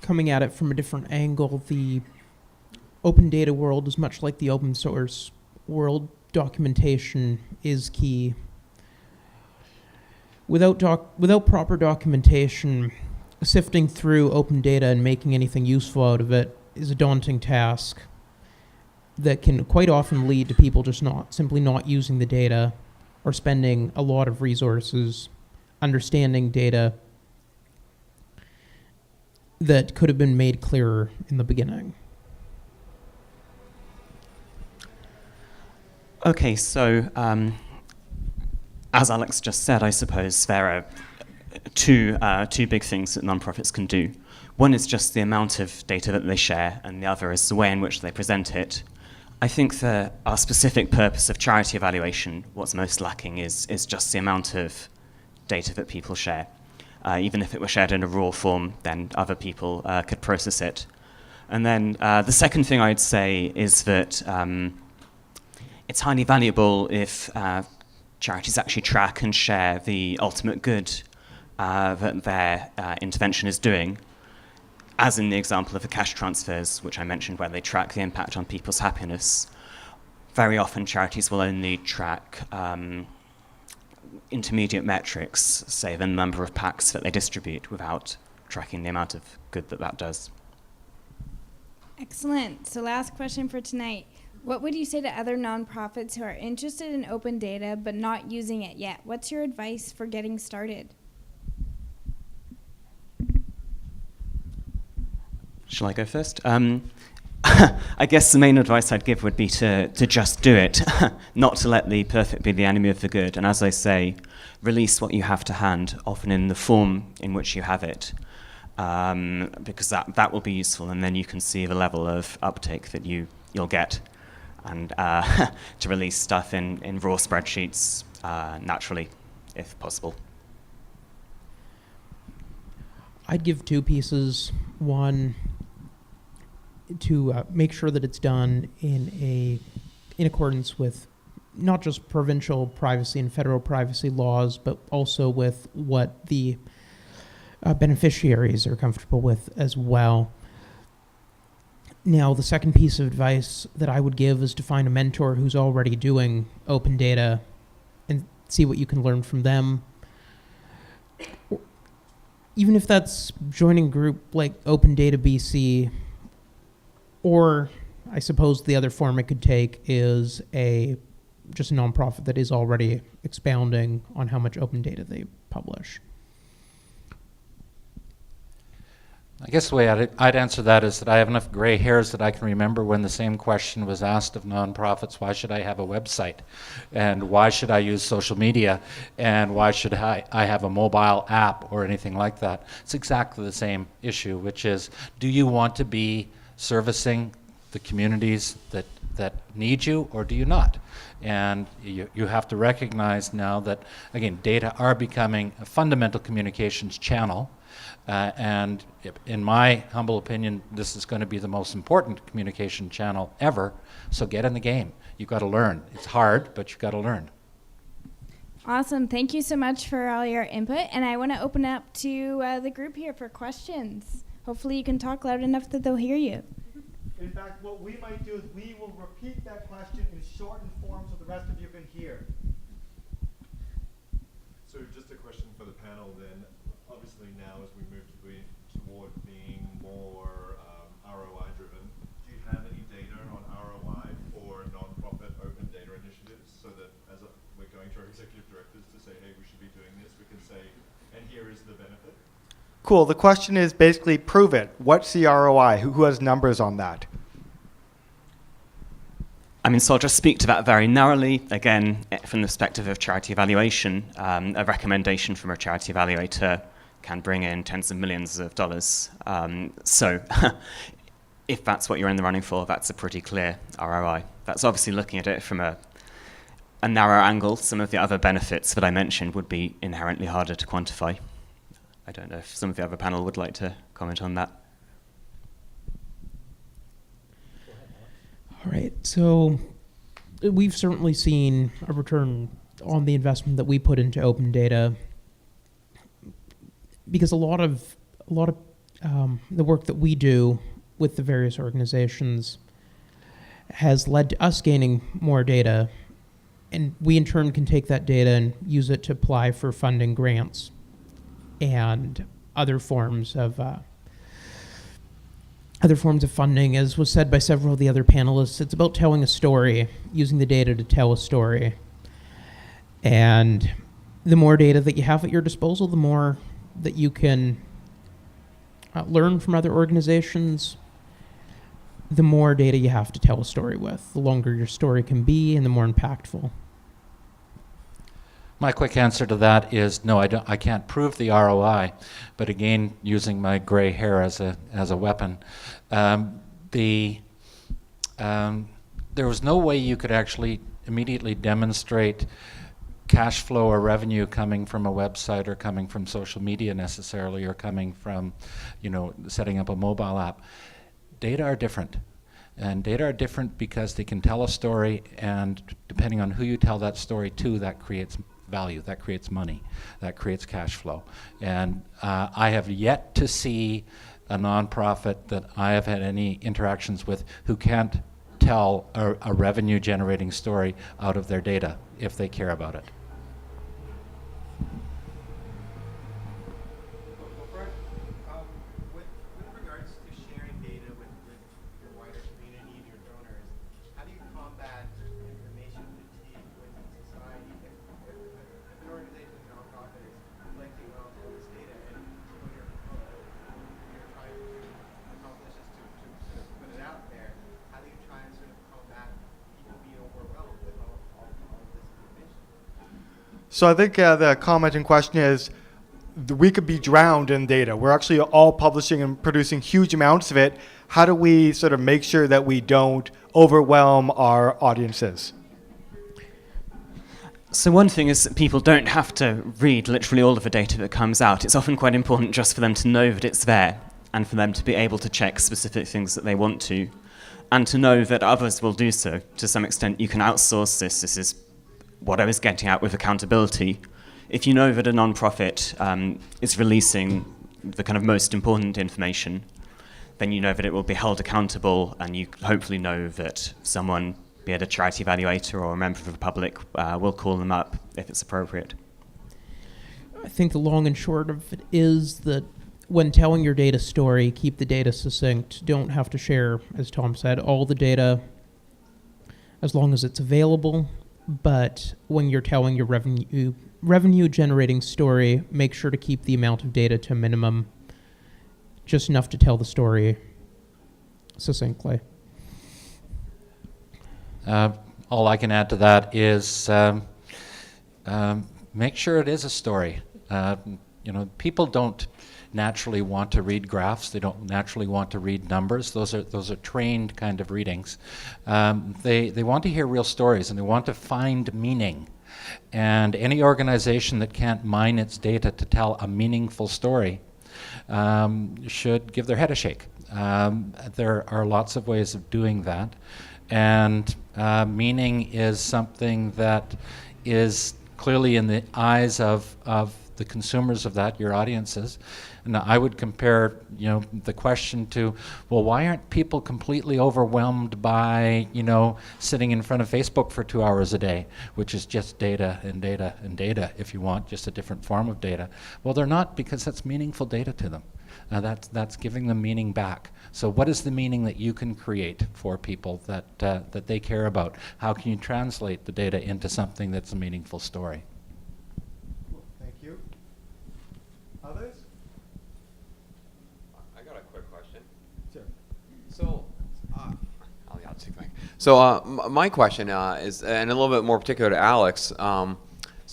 Coming at it from a different angle, the open data world is much like the open source world. Documentation is key. Without proper documentation, sifting through open data and making anything useful out of it is a daunting task that can quite often lead to people just simply not using the data or spending a lot of resources understanding data that could have been made clearer in the beginning. Okay, so as Alex just said, I suppose there are two big things that nonprofits can do. One is just the amount of data that they share, and the other is the way in which they present it. I think for our specific purpose of charity evaluation, what's most lacking is just the amount of data that people share. Even if it were shared in a raw form, then other people could process it. And then the second thing I'd say is that it's highly valuable if charities actually track and share the ultimate good that their intervention is doing, as in the example of the cash transfers, which I mentioned, where they track the impact on people's happiness. Very often charities will only track intermediate metrics, say the number of packs that they distribute, without tracking the amount of good that does. Excellent. So last question for tonight. What would you say to other nonprofits who are interested in open data but not using it yet? What's your advice for getting started? Shall I go first? I guess the main advice I'd give would be to just do it, not to let the perfect be the enemy of the good. And as I say, release what you have to hand, often in the form in which you have it, because that will be useful, and then you can see the level of uptake that you'll get. And to release stuff in raw spreadsheets naturally, if possible. I'd give two pieces. One, to make sure that it's done in accordance with not just provincial privacy and federal privacy laws, but also with what the beneficiaries are comfortable with as well. Now, the second piece of advice that I would give is to find a mentor who's already doing open data and see what you can learn from them. Even if that's joining a group like Open Data BC, or I suppose the other form it could take is just a nonprofit that is already expounding on how much open data they publish. I guess the way I'd answer that is that I have enough gray hairs that I can remember when the same question was asked of nonprofits: why should I have a website? And why should I use social media? And why should I have a mobile app or anything like that? It's exactly the same issue, which is, do you want to be servicing the communities that need you, or do you not? And you have to recognize now that, again, data are becoming a fundamental communications channel. And in my humble opinion, this is going to be the most important communication channel ever. So get in the game. You've got to learn. It's hard, but you've got to learn. Awesome. Thank you so much for all your input. And I want to open up to the group here for questions. Hopefully you can talk loud enough that they'll hear you. In fact, what we might do is we will repeat that question in shortened form so the rest of you can hear. So just a question for the panel then. Obviously now as we move toward being more ROI driven, do you have any data on ROI for non-profit open data initiatives so that as we're going to our executive directors to say, hey, we should be doing this, we can say, and here is the benefit? Cool. The question is basically prove it. What's the ROI? Who has numbers on that? I mean, so I'll just speak to that very narrowly. Again, from the perspective of charity evaluation, a recommendation from a charity evaluator can bring in tens of millions of dollars. So if that's what you're in the running for, that's a pretty clear ROI. That's obviously looking at it from a narrow angle. Some of the other benefits that I mentioned would be inherently harder to quantify. I don't know if some of the other panel would like to comment on that. All right, so we've certainly seen a return on the investment that we put into open data, because a lot of the work that we do with the various organizations has led to us gaining more data, and we in turn can take that data and use it to apply for funding grants and other forms of funding. As was said by several of the other panelists, it's about telling a story, using the data to tell a story. And the more data that you have at your disposal, the more that you can learn from other organizations, the more data you have to tell a story with, the longer your story can be and the more impactful. My quick answer to that is no, I can't prove the ROI, but again, using my gray hair as a weapon, there was no way you could actually immediately demonstrate cash flow or revenue coming from a website or coming from social media necessarily, or coming from, setting up a mobile app. Data are different. And data are different because they can tell a story, and depending on who you tell that story to, that creates value, that creates money, that creates cash flow. And I have yet to see a nonprofit that I have had any interactions with who can't tell a revenue generating story out of their data if they care about it. With regards to sharing data with your wider community and your donors, how do you combat information fatigue within society if an organization, nonprofit, is collecting all this data, and when you're trying to accomplish this to sort of put it out there, how do you try and sort of combat people being overwhelmed with all of this information? So I think the comment in question is we could be drowned in data. We're actually all publishing and producing huge amounts of it. How do we sort of make sure that we don't overwhelm our audiences? So one thing is that people don't have to read literally all of the data that comes out. It's often quite important just for them to know that it's there and for them to be able to check specific things that they want to, and to know that others will do so. To some extent, you can outsource this. This is what I was getting at with accountability. If you know that a non-profit is releasing the kind of most important information, then you know that it will be held accountable, and you hopefully know that someone, be it a charity evaluator or a member of the public, will call them up if it's appropriate. I think the long and short of it is that when telling your data story, keep the data succinct. Don't have to share, as Tom said, all the data as long as it's available. But when you're telling your revenue generating story, make sure to keep the amount of data to a minimum, just enough to tell the story succinctly. All I can add to that is make sure it is a story. People don't naturally want to read graphs. They don't naturally want to read numbers. Those are trained kind of readings. They want to hear real stories, and they want to find meaning. And any organization that can't mine its data to tell a meaningful story should give their head a shake. There are lots of ways of doing that. And meaning is something that is clearly in the eyes of the consumers of that, your audiences. And I would compare, the question to, well, why aren't people completely overwhelmed by, sitting in front of Facebook for 2 hours a day, which is just data and data and data, if you want, just a different form of data. Well, they're not, because that's meaningful data to them. That's giving them meaning back. So what is the meaning that you can create for people that they care about? How can you translate the data into something that's a meaningful story? Thank you. Others? I got a quick question. Sure. So, I'll take the mic. So my question is, and a little bit more particular to Alex, some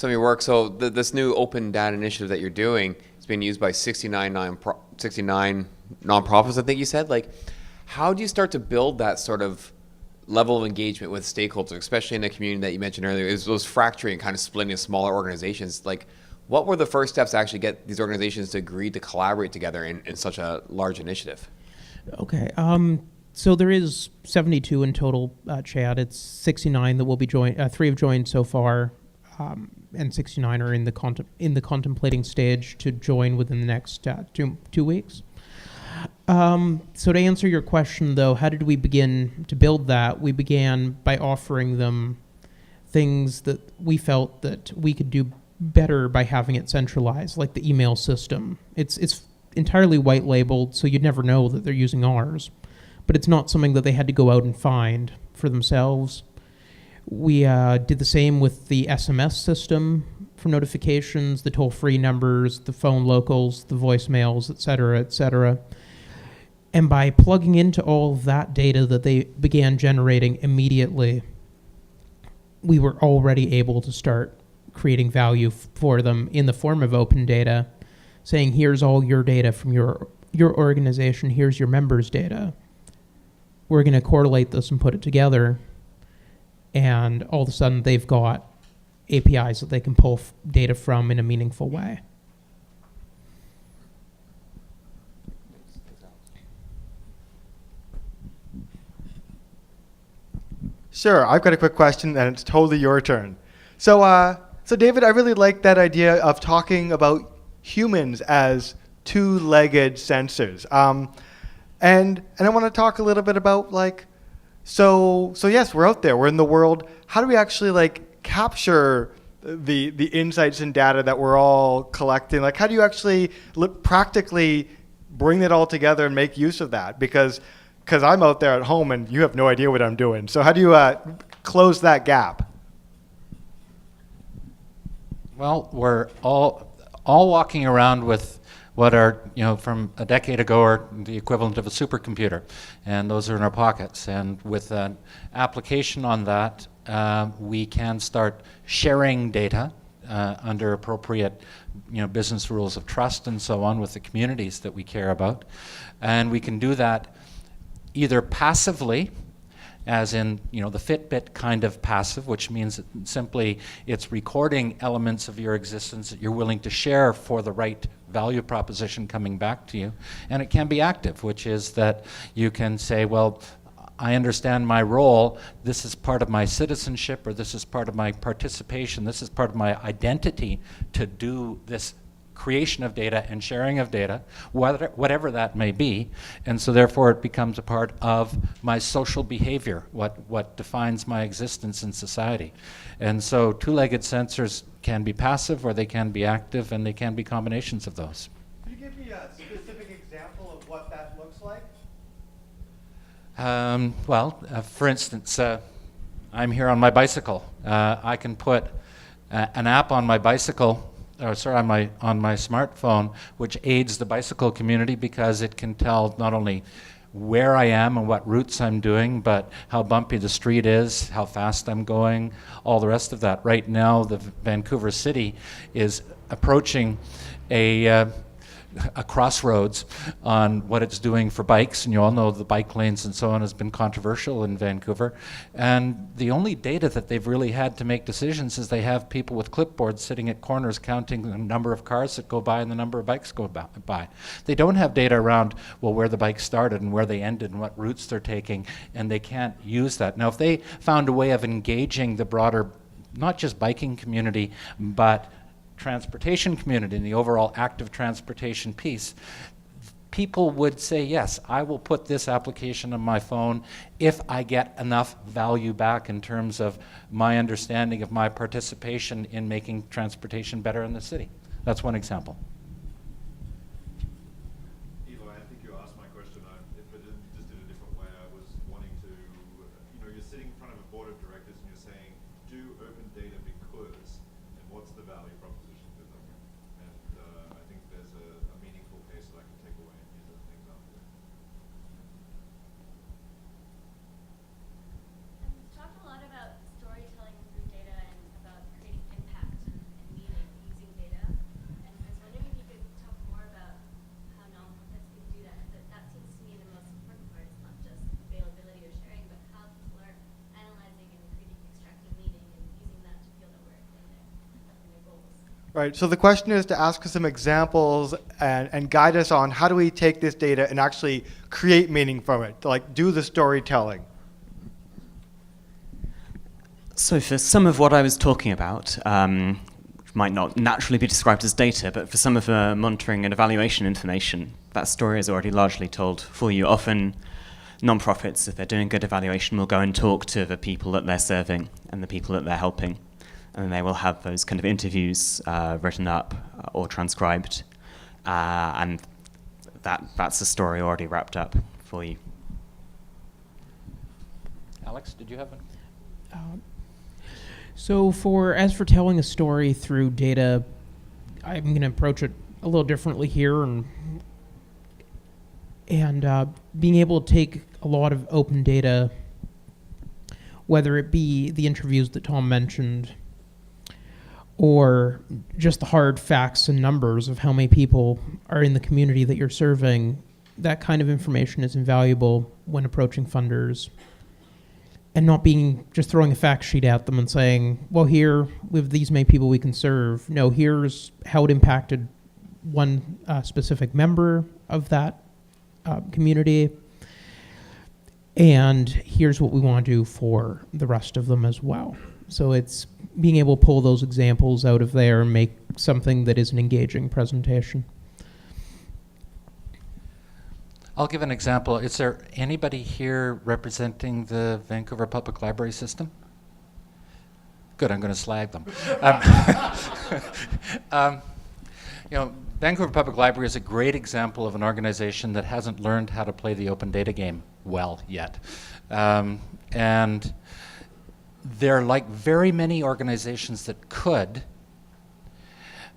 of your work. So this new open data initiative that you're doing is being used by 69 nonprofits, I think you said. Like, how do you start to build that sort of level of engagement with stakeholders, especially in the community that you mentioned earlier? It was fracturing and kind of splitting into smaller organizations. Like, what were the first steps to actually get these organizations to agree to collaborate together in such a large initiative? Okay. So there is 72 in total, Chad. It's 69 that will be joined. 3 have joined so far, and 69 are in the contemplating stage to join within the next 2 weeks. So to answer your question, though, how did we begin to build that? We began by offering them things that we felt that we could do better by having it centralized, like the email system. It's entirely white labeled, so you'd never know that they're using ours. But it's not something that they had to go out and find for themselves. We did the same with the SMS system for notifications, the toll-free numbers, the phone locals, the voicemails, et cetera, et cetera. And by plugging into all of that data that they began generating immediately, we were already able to start creating value for them in the form of open data, saying, here's all your data from your organization, here's your members' data. We're going to correlate this and put it together, and all of a sudden they've got APIs that they can pull data from in a meaningful way. Sure, I've got a quick question, and it's totally your turn. So David, I really like that idea of talking about humans as two-legged sensors. And I want to talk a little bit about, like, so yes, we're out there, we're in the world. How do we actually, like, capture the insights and data that we're all collecting? Like, how do you actually practically bring it all together and make use of that? Because I'm out there at home and you have no idea what I'm doing. So how do you close that gap? Well, we're all walking around with what are, from a decade ago are the equivalent of a supercomputer, and those are in our pockets. And with an application on that, we can start sharing data under appropriate, business rules of trust and so on with the communities that we care about. And we can do that either passively, as in, the Fitbit kind of passive, which means that simply it's recording elements of your existence that you're willing to share for the right value proposition coming back to you. And it can be active, which is that you can say, well, I understand my role, this is part of my citizenship, or this is part of my participation, this is part of my identity to do this creation of data and sharing of data, whatever that may be. And so therefore it becomes a part of my social behavior, what defines my existence in society. And so two-legged sensors can be passive or they can be active, and they can be combinations of those. Can you give me a specific example of what that looks like? For instance, I'm here on my bicycle. I can put an app on my bicycle, on my smartphone, which aids the bicycle community because it can tell not only where I am and what routes I'm doing, but how bumpy the street is, how fast I'm going, all the rest of that. Right now, the Vancouver city is approaching a a crossroads on what it's doing for bikes, and you all know the bike lanes and so on has been controversial in Vancouver. And the only data that they've really had to make decisions is they have people with clipboards sitting at corners counting the number of cars that go by and the number of bikes go by. They don't have data around, well, where the bikes started and where they ended and what routes they're taking, and they can't use that. Now, if they found a way of engaging the broader, not just biking community, but transportation community and the overall active transportation piece, people would say, yes, I will put this application on my phone if I get enough value back in terms of my understanding of my participation in making transportation better in the city. That's one example. Eva, I think you asked my question, but just in a different way. I was wanting to, you're sitting in front of a board of directors and you're saying, do open data because, and what's the value proposition to them? And I think there's a meaningful case that I can take away and use as an example. And we've talked a lot about storytelling through data and about creating impact and meaning using data. And I was wondering if you could talk more about how nonprofits can do that. That seems to me the most important part. It's not just availability or sharing, but how people are analyzing and extracting meaning and using that to feel that we're in their goals. Right. So the question is to ask us some examples and guide us on how do we take this data and actually create meaning from it, to like do the storytelling. So for some of what I was talking about, which might not naturally be described as data, but for some of the monitoring and evaluation information, that story is already largely told for you. Often non-profits, if they're doing good evaluation, will go and talk to the people that they're serving and the people that they're helping. And they will have those kind of interviews written up or transcribed. And that's the story already wrapped up for you. Alex, did you have one? So as for telling a story through data, I'm going to approach it a little differently here, and being able to take a lot of open data, whether it be the interviews that Tom mentioned, or just the hard facts and numbers of how many people are in the community that you're serving, that kind of information is invaluable when approaching funders. And not being just throwing a fact sheet at them and saying, well, here, with these many people we can serve. No, here's how it impacted one specific member of that community. And here's what we want to do for the rest of them as well. So it's being able to pull those examples out of there and make something that is an engaging presentation. I'll give an example. Is there anybody here representing the Vancouver Public Library system? Good, I'm going to slag them. Vancouver Public Library is a great example of an organization that hasn't learned how to play the open data game well yet. And they're like very many organizations that could,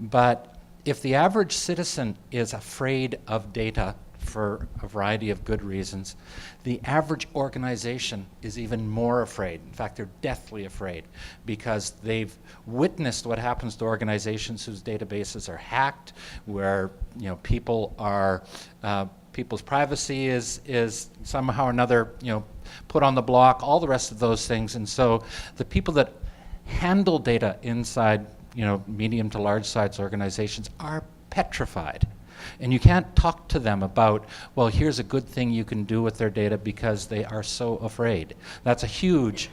but if the average citizen is afraid of data for a variety of good reasons, the average organization is even more afraid. In fact, they're deathly afraid because they've witnessed what happens to organizations whose databases are hacked, where people are people's privacy is somehow or another put on the block, all the rest of those things. And so the people that handle data inside medium to large size organizations are petrified. And you can't talk to them about, well, here's a good thing you can do with their data because they are so afraid. That's a huge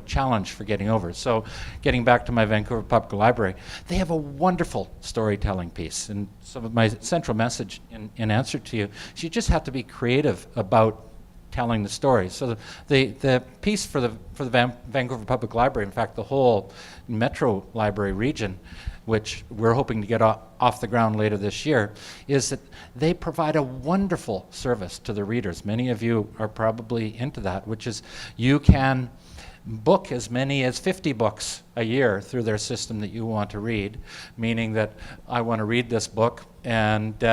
challenge for getting over. So getting back to my Vancouver Public Library, they have a wonderful storytelling piece. And some of my central message in answer to you is you just have to be creative about telling the story. So the piece for the Vancouver Public Library, in fact, the whole Metro Library region, which we're hoping to get off the ground later this year, is that they provide a wonderful service to the readers. Many of you are probably into that, which is you can book as many as 50 books a year through their system that you want to read, meaning that I want to read this book, and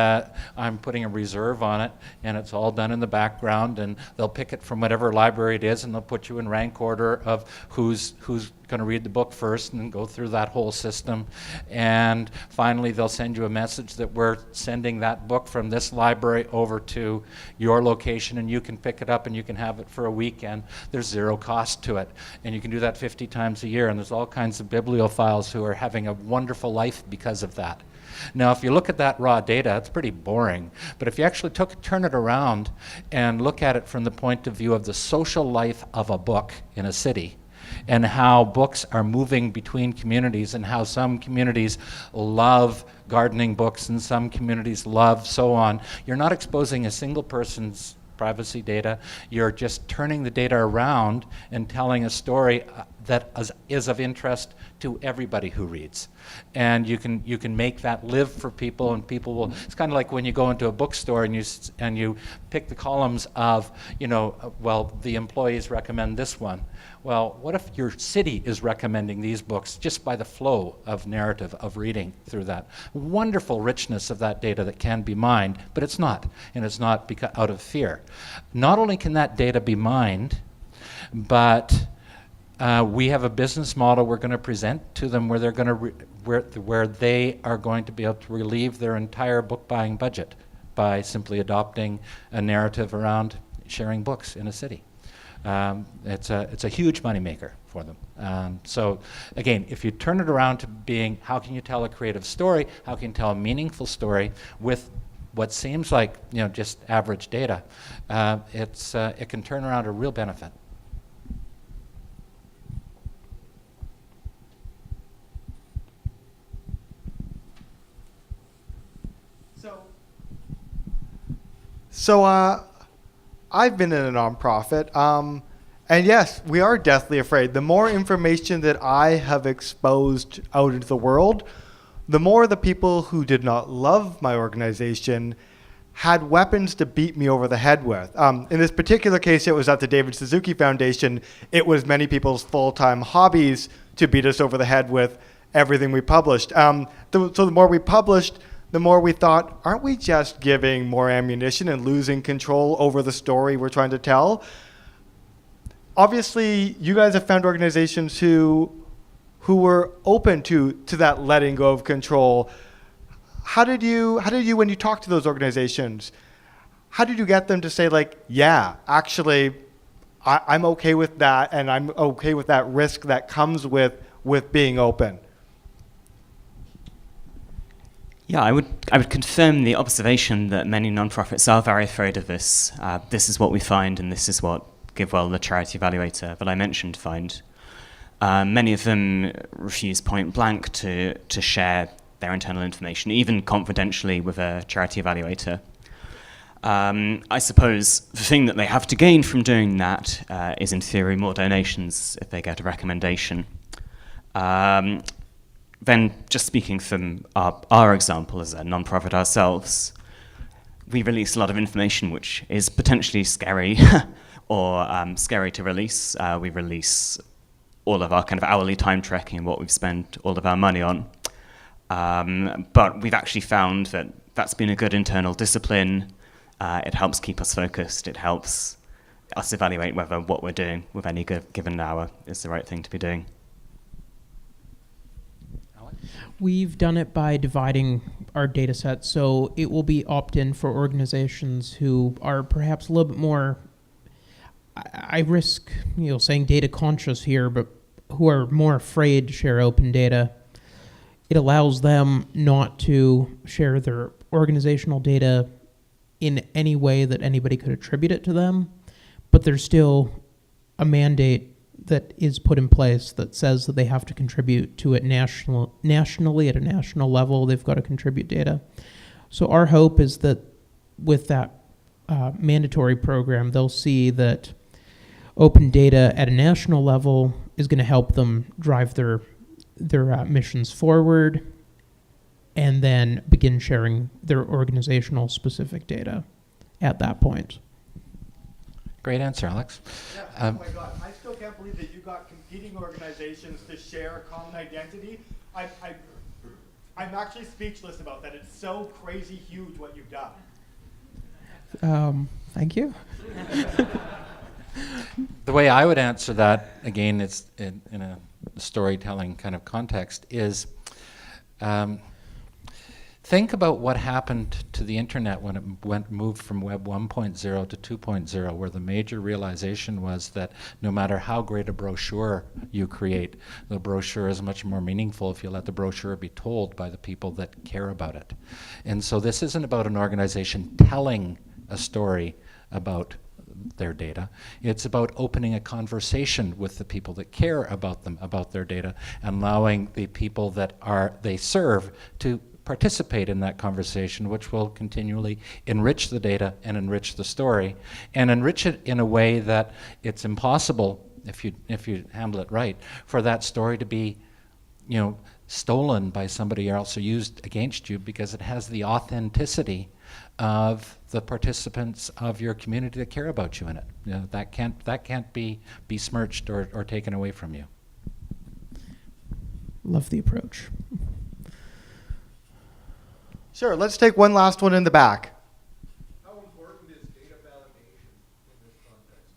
I'm putting a reserve on it, and it's all done in the background, and they'll pick it from whatever library it is, and they'll put you in rank order of who's going to read the book first, and go through that whole system. And finally, they'll send you a message that we're sending that book from this library over to your location, and you can pick it up and you can have it for a weekend. There's zero cost to it, and you can do that 50 times a year, and there's all kinds of bibliophiles who are having a wonderful life because of that. Now, if you look at that raw data, it's pretty boring. But if you actually turn it around and look at it from the point of view of the social life of a book in a city, and how books are moving between communities, and how some communities love gardening books and some communities love so on, you're not exposing a single person's privacy data. You're just turning the data around and telling a story that is of interest to everybody who reads. And you can make that live for people, and people will. It's kind of like when you go into a bookstore and you pick the columns of, well, the employees recommend this one. Well, what if your city is recommending these books just by the flow of narrative of reading through that? Wonderful richness of that data that can be mined, but it's not, and it's not out of fear. Not only can that data be mined, but we have a business model we're going to present to them where they're going to where they are going to be able to relieve their entire book buying budget by simply adopting a narrative around sharing books in a city. It's a huge moneymaker for them. So again, if you turn it around to being, how can you tell a creative story? How can you tell a meaningful story with what seems like just average data? It can turn around a real benefit. So I've been in a nonprofit, and yes, we are deathly afraid. The more information that I have exposed out into the world, the more the people who did not love my organization had weapons to beat me over the head with. In this particular case, it was at the David Suzuki Foundation. It was many people's full-time hobbies to beat us over the head with everything we published. So the more we published, the more we thought, aren't we just giving more ammunition and losing control over the story we're trying to tell? Obviously, you guys have found organizations who were open to that letting go of control. How did you, when you talked to those organizations, how did you get them to say, like, yeah, actually, I'm okay with that, and I'm okay with that risk that comes with being open? Yeah, I would confirm the observation that many nonprofits are very afraid of this. This is what we find, and this is what GiveWell, the charity evaluator that I mentioned, find. Many of them refuse point blank to share their internal information, even confidentially with a charity evaluator. I suppose the thing that they have to gain from doing that is, in theory, more donations if they get a recommendation. Then, just speaking from our example as a non-profit ourselves, we release a lot of information which is potentially scary or scary to release. We release all of our kind of hourly time tracking and what we've spent all of our money on. But we've actually found that that's been a good internal discipline. It helps keep us focused. It helps us evaluate whether what we're doing with any given hour is the right thing to be doing. We've done it by dividing our data set, so it will be opt-in for organizations who are perhaps a little bit more, I risk saying data conscious here, but who are more afraid to share open data. It allows them not to share their organizational data in any way that anybody could attribute it to them, but there's still a mandate that is put in place that says that they have to contribute to it nationally at a national level. They've got to contribute data. So our hope is that with that mandatory program, they'll see that open data at a national level is going to help them drive their missions forward, and then begin sharing their organizational specific data at that point. Great answer, Alex. Yeah, oh my God, I still can't believe that you got competing organizations to share a common identity. I'm actually speechless about that. It's so crazy huge what you've done. Thank you. The way I would answer that, again, it's in a storytelling kind of context, is think about what happened to the internet when it moved from Web 1.0 to 2.0, where the major realization was that no matter how great a brochure you create, the brochure is much more meaningful if you let the brochure be told by the people that care about it. And so this isn't about an organization telling a story about their data. It's about opening a conversation with the people that care about them, about their data, and allowing the people that they serve to participate in that conversation, which will continually enrich the data and enrich the story, and enrich it in a way that it's impossible, if you handle it right, for that story to be, stolen by somebody else or used against you, because it has the authenticity of the participants of your community that care about you in it. That can't be besmirched or taken away from you. Love the approach. Sure, let's take one last one in the back. How important is data validation in this context?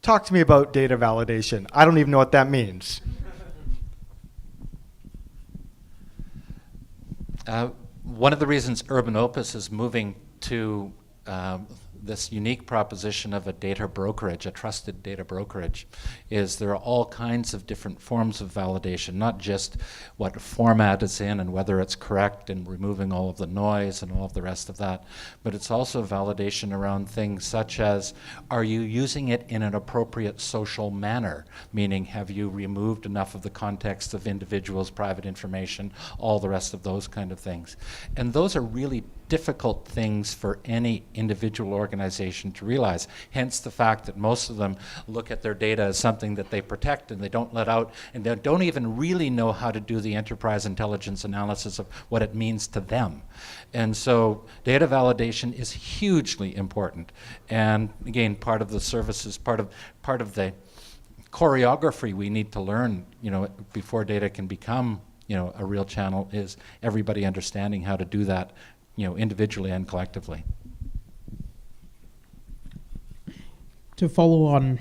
Talk to me about data validation. I don't even know what that means. One of the reasons Urban Opus is moving to this unique proposition of a data brokerage, a trusted data brokerage, is there are all kinds of different forms of validation, not just what format it's in and whether it's correct and removing all of the noise and all of the rest of that, but it's also validation around things such as, are you using it in an appropriate social manner? Meaning, have you removed enough of the context of individuals' private information, all the rest of those kind of things. And those are really difficult things for any individual organization to realize. Hence the fact that most of them look at their data as something that they protect and they don't let out, and they don't even really know how to do the enterprise intelligence analysis of what it means to them. And so data validation is hugely important. And again, part of the services, part of the choreography we need to learn, before data can become, a real channel, is everybody understanding how to do that, individually and collectively. To follow on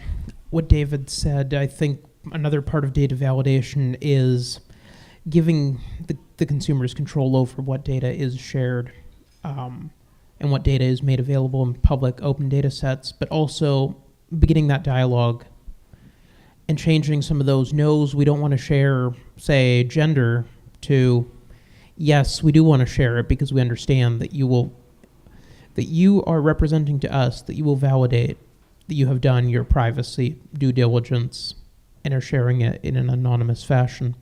what David said, I think another part of data validation is giving the consumers control over what data is shared and what data is made available in public open data sets, but also beginning that dialogue and changing some of those no's, we don't want to share, say, gender, to yes, we do want to share it because we understand that you are representing to us, that you will validate that you have done your privacy due diligence and are sharing it in an anonymous fashion.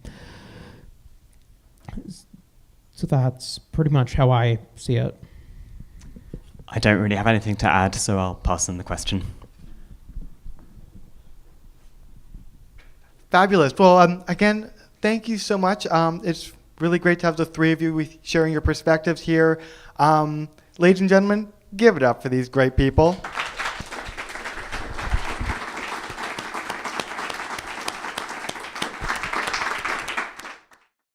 So that's pretty much how I see it. I don't really have anything to add, so I'll pass on the question. Fabulous. Well, again, thank you so much. It's really great to have the three of you sharing your perspectives here. Ladies and gentlemen, give it up for these great people.